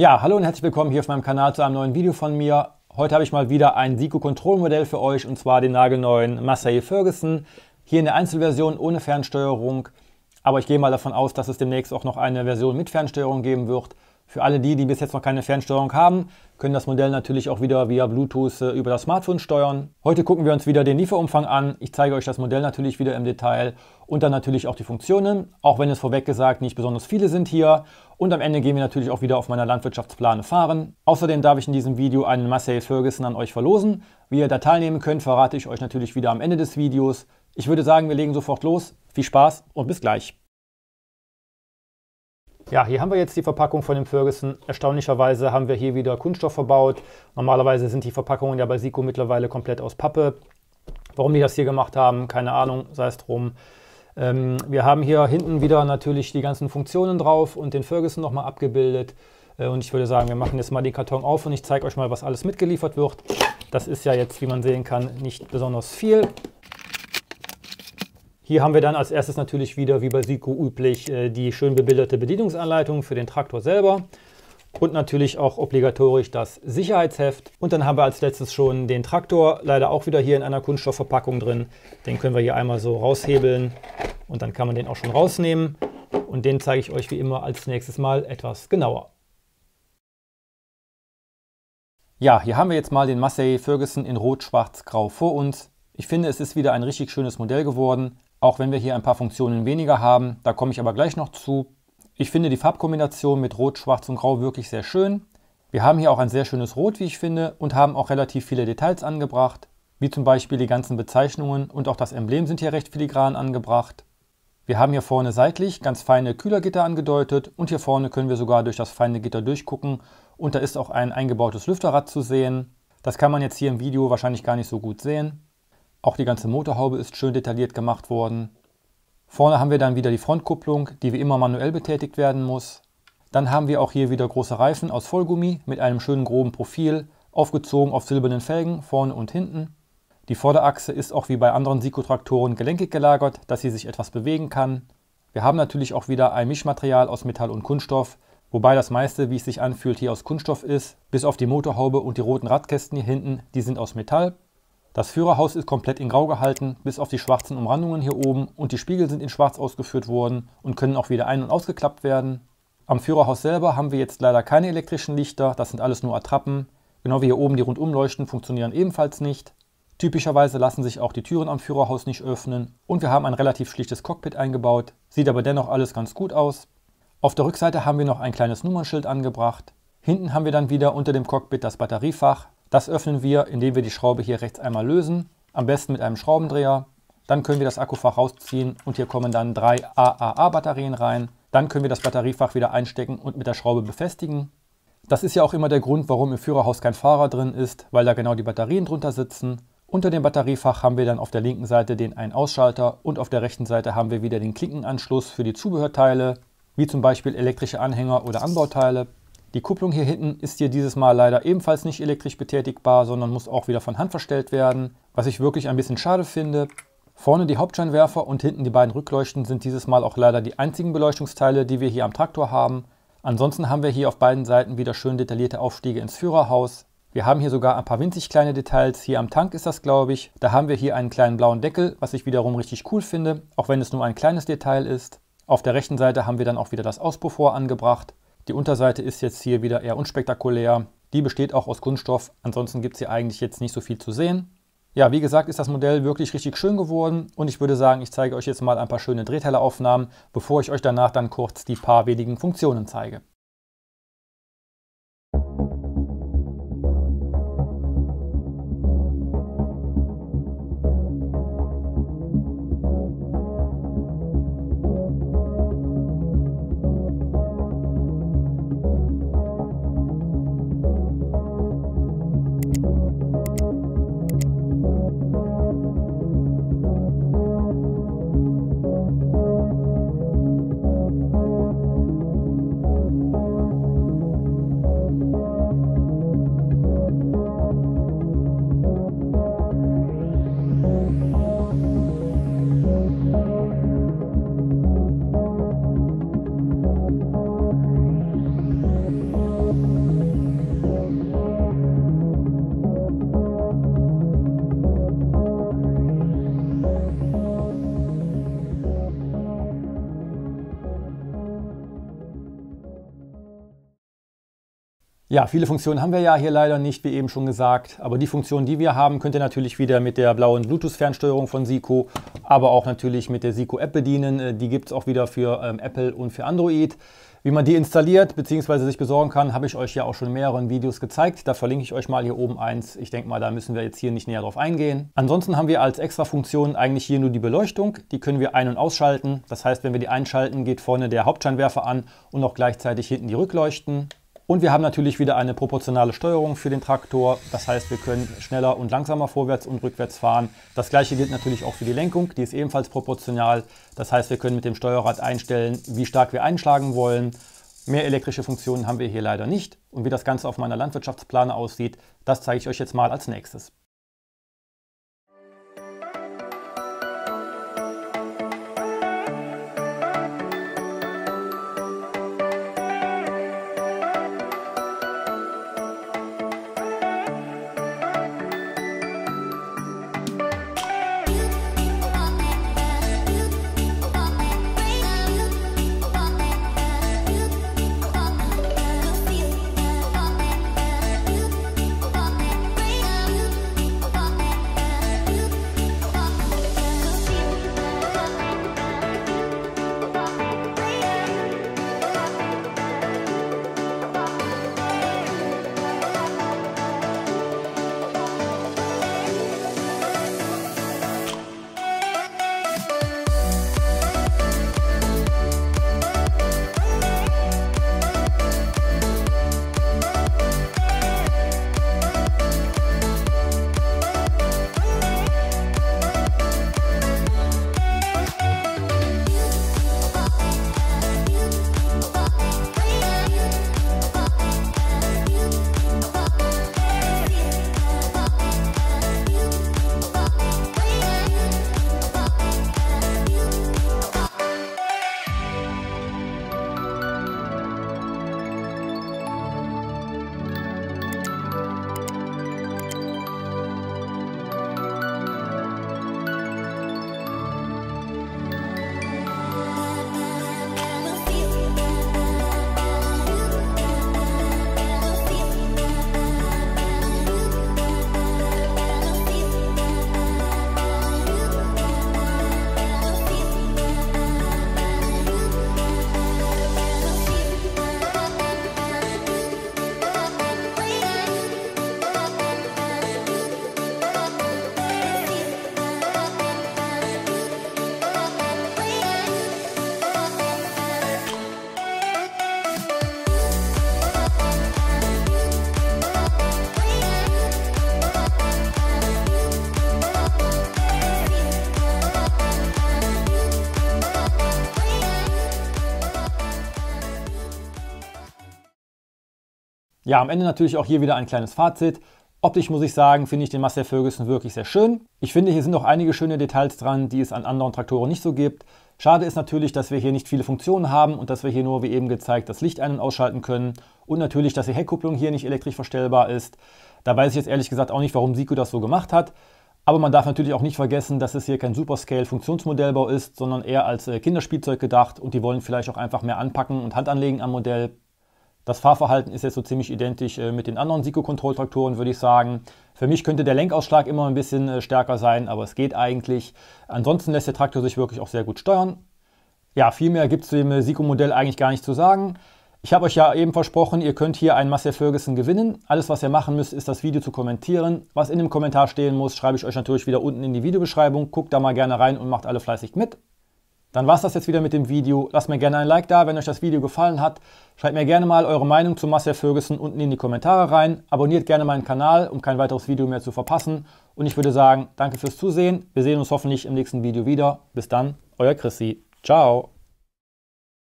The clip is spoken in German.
Ja, hallo und herzlich willkommen hier auf meinem Kanal zu einem neuen Video von mir. Heute habe ich mal wieder ein Sico Control Modell für euch und zwar den nagelneuen Massey Ferguson. Hier in der Einzelversion ohne Fernsteuerung, aber ich gehe mal davon aus, dass es demnächst auch noch eine Version mit Fernsteuerung geben wird. Für alle die bis jetzt noch keine Fernsteuerung haben, können das Modell natürlich auch wieder via Bluetooth über das Smartphone steuern. Heute gucken wir uns wieder den Lieferumfang an. Ich zeige euch das Modell natürlich wieder im Detail und dann natürlich auch die Funktionen, auch wenn es vorweg gesagt nicht besonders viele sind hier. Und am Ende gehen wir natürlich auch wieder auf meiner Landwirtschaftsplane fahren. Außerdem darf ich in diesem Video einen Massey Ferguson an euch verlosen. Wie ihr da teilnehmen könnt, verrate ich euch natürlich wieder am Ende des Videos. Ich würde sagen, wir legen sofort los. Viel Spaß und bis gleich. Ja, hier haben wir jetzt die Verpackung von dem Ferguson. Erstaunlicherweise haben wir hier wieder Kunststoff verbaut. Normalerweise sind die Verpackungen ja bei Sico mittlerweile komplett aus Pappe. Warum die das hier gemacht haben, keine Ahnung, sei es drum. Wir haben hier hinten wieder natürlich die ganzen Funktionen drauf und den Ferguson nochmal abgebildet. Und ich würde sagen, wir machen jetzt mal den Karton auf und ich zeige euch mal, was alles mitgeliefert wird. Das ist ja jetzt, wie man sehen kann, nicht besonders viel. Hier haben wir dann als erstes natürlich wieder, wie bei Sico üblich, die schön bebilderte Bedienungsanleitung für den Traktor selber. Und natürlich auch obligatorisch das Sicherheitsheft. Und dann haben wir als letztes schon den Traktor, leider auch wieder hier in einer Kunststoffverpackung drin. Den können wir hier einmal so raushebeln und dann kann man den auch schon rausnehmen. Und den zeige ich euch wie immer als nächstes mal etwas genauer. Ja, hier haben wir jetzt mal den Massey Ferguson in Rot, Schwarz, Grau vor uns. Ich finde, es ist wieder ein richtig schönes Modell geworden. Auch wenn wir hier ein paar Funktionen weniger haben, da komme ich aber gleich noch zu. Ich finde die Farbkombination mit Rot, Schwarz und Grau wirklich sehr schön. Wir haben hier auch ein sehr schönes Rot, wie ich finde, und haben auch relativ viele Details angebracht, wie zum Beispiel die ganzen Bezeichnungen und auch das Emblem sind hier recht filigran angebracht. Wir haben hier vorne seitlich ganz feine Kühlergitter angedeutet und hier vorne können wir sogar durch das feine Gitter durchgucken und da ist auch ein eingebautes Lüfterrad zu sehen. Das kann man jetzt hier im Video wahrscheinlich gar nicht so gut sehen. Auch die ganze Motorhaube ist schön detailliert gemacht worden. Vorne haben wir dann wieder die Frontkupplung, die wie immer manuell betätigt werden muss. Dann haben wir auch hier wieder große Reifen aus Vollgummi mit einem schönen groben Profil, aufgezogen auf silbernen Felgen, vorne und hinten. Die Vorderachse ist auch wie bei anderen Sico-Traktoren gelenkig gelagert, dass sie sich etwas bewegen kann. Wir haben natürlich auch wieder ein Mischmaterial aus Metall und Kunststoff, wobei das meiste, wie es sich anfühlt, hier aus Kunststoff ist, bis auf die Motorhaube und die roten Radkästen hier hinten, die sind aus Metall. Das Führerhaus ist komplett in Grau gehalten, bis auf die schwarzen Umrandungen hier oben und die Spiegel sind in Schwarz ausgeführt worden und können auch wieder ein- und ausgeklappt werden. Am Führerhaus selber haben wir jetzt leider keine elektrischen Lichter, das sind alles nur Attrappen. Genau wie hier oben die Rundumleuchten funktionieren ebenfalls nicht. Typischerweise lassen sich auch die Türen am Führerhaus nicht öffnen und wir haben ein relativ schlichtes Cockpit eingebaut, sieht aber dennoch alles ganz gut aus. Auf der Rückseite haben wir noch ein kleines Nummernschild angebracht. Hinten haben wir dann wieder unter dem Cockpit das Batteriefach. Das öffnen wir, indem wir die Schraube hier rechts einmal lösen, am besten mit einem Schraubendreher. Dann können wir das Akkufach rausziehen und hier kommen dann 3 AAA-Batterien rein. Dann können wir das Batteriefach wieder einstecken und mit der Schraube befestigen. Das ist ja auch immer der Grund, warum im Führerhaus kein Fahrer drin ist, weil da genau die Batterien drunter sitzen. Unter dem Batteriefach haben wir dann auf der linken Seite den Ein-Ausschalter und auf der rechten Seite haben wir wieder den Klinkenanschluss für die Zubehörteile, wie zum Beispiel elektrische Anhänger oder Anbauteile. Die Kupplung hier hinten ist hier dieses Mal leider ebenfalls nicht elektrisch betätigbar, sondern muss auch wieder von Hand verstellt werden, was ich wirklich ein bisschen schade finde. Vorne die Hauptscheinwerfer und hinten die beiden Rückleuchten sind dieses Mal auch leider die einzigen Beleuchtungsteile, die wir hier am Traktor haben. Ansonsten haben wir hier auf beiden Seiten wieder schön detaillierte Aufstiege ins Führerhaus. Wir haben hier sogar ein paar winzig kleine Details. Hier am Tank ist das, glaube ich. Da haben wir hier einen kleinen blauen Deckel, was ich wiederum richtig cool finde, auch wenn es nur ein kleines Detail ist. Auf der rechten Seite haben wir dann auch wieder das Auspuffrohr angebracht. Die Unterseite ist jetzt hier wieder eher unspektakulär. Die besteht auch aus Kunststoff. Ansonsten gibt es hier eigentlich jetzt nicht so viel zu sehen. Ja, wie gesagt, ist das Modell wirklich richtig schön geworden. Und ich würde sagen, ich zeige euch jetzt mal ein paar schöne Drehteileraufnahmen, bevor ich euch danach dann kurz die paar wenigen Funktionen zeige. Ja, viele Funktionen haben wir ja hier leider nicht, wie eben schon gesagt. Aber die Funktionen, die wir haben, könnt ihr natürlich wieder mit der blauen Bluetooth-Fernsteuerung von SICO, aber auch natürlich mit der SICO-App bedienen. Die gibt es auch wieder für Apple und für Android. Wie man die installiert bzw. sich besorgen kann, habe ich euch ja auch schon in mehreren Videos gezeigt. Da verlinke ich euch mal hier oben eins. Ich denke mal, da müssen wir jetzt hier nicht näher drauf eingehen. Ansonsten haben wir als extra Funktion eigentlich hier nur die Beleuchtung. Die können wir ein- und ausschalten. Das heißt, wenn wir die einschalten, geht vorne der Hauptscheinwerfer an und auch gleichzeitig hinten die Rückleuchten. Und wir haben natürlich wieder eine proportionale Steuerung für den Traktor. Das heißt, wir können schneller und langsamer vorwärts und rückwärts fahren. Das gleiche gilt natürlich auch für die Lenkung. Die ist ebenfalls proportional. Das heißt, wir können mit dem Steuerrad einstellen, wie stark wir einschlagen wollen. Mehr elektrische Funktionen haben wir hier leider nicht. Und wie das Ganze auf meiner Landwirtschaftsplane aussieht, das zeige ich euch jetzt mal als nächstes. Ja, am Ende natürlich auch hier wieder ein kleines Fazit. Optisch muss ich sagen, finde ich den Massey Ferguson wirklich sehr schön. Ich finde, hier sind noch einige schöne Details dran, die es an anderen Traktoren nicht so gibt. Schade ist natürlich, dass wir hier nicht viele Funktionen haben und dass wir hier nur, wie eben gezeigt, das Licht ein- und ausschalten können. Und natürlich, dass die Heckkupplung hier nicht elektrisch verstellbar ist. Da weiß ich jetzt ehrlich gesagt auch nicht, warum SICO das so gemacht hat. Aber man darf natürlich auch nicht vergessen, dass es hier kein Superscale-Funktionsmodellbau ist, sondern eher als Kinderspielzeug gedacht. Und die wollen vielleicht auch einfach mehr anpacken und Hand anlegen am Modell. Das Fahrverhalten ist jetzt so ziemlich identisch mit den anderen SICO-Control-Traktoren, würde ich sagen. Für mich könnte der Lenkausschlag immer ein bisschen stärker sein, aber es geht eigentlich. Ansonsten lässt der Traktor sich wirklich auch sehr gut steuern. Ja, viel mehr gibt es zu dem SICO-Modell eigentlich gar nicht zu sagen. Ich habe euch ja eben versprochen, ihr könnt hier einen Massey Ferguson gewinnen. Alles, was ihr machen müsst, ist das Video zu kommentieren. Was in dem Kommentar stehen muss, schreibe ich euch natürlich wieder unten in die Videobeschreibung. Guckt da mal gerne rein und macht alle fleißig mit. Dann war es das jetzt wieder mit dem Video. Lasst mir gerne ein Like da, wenn euch das Video gefallen hat. Schreibt mir gerne mal eure Meinung zu Massey Ferguson unten in die Kommentare rein. Abonniert gerne meinen Kanal, um kein weiteres Video mehr zu verpassen. Und ich würde sagen, danke fürs Zusehen. Wir sehen uns hoffentlich im nächsten Video wieder. Bis dann, euer Chrissy. Ciao.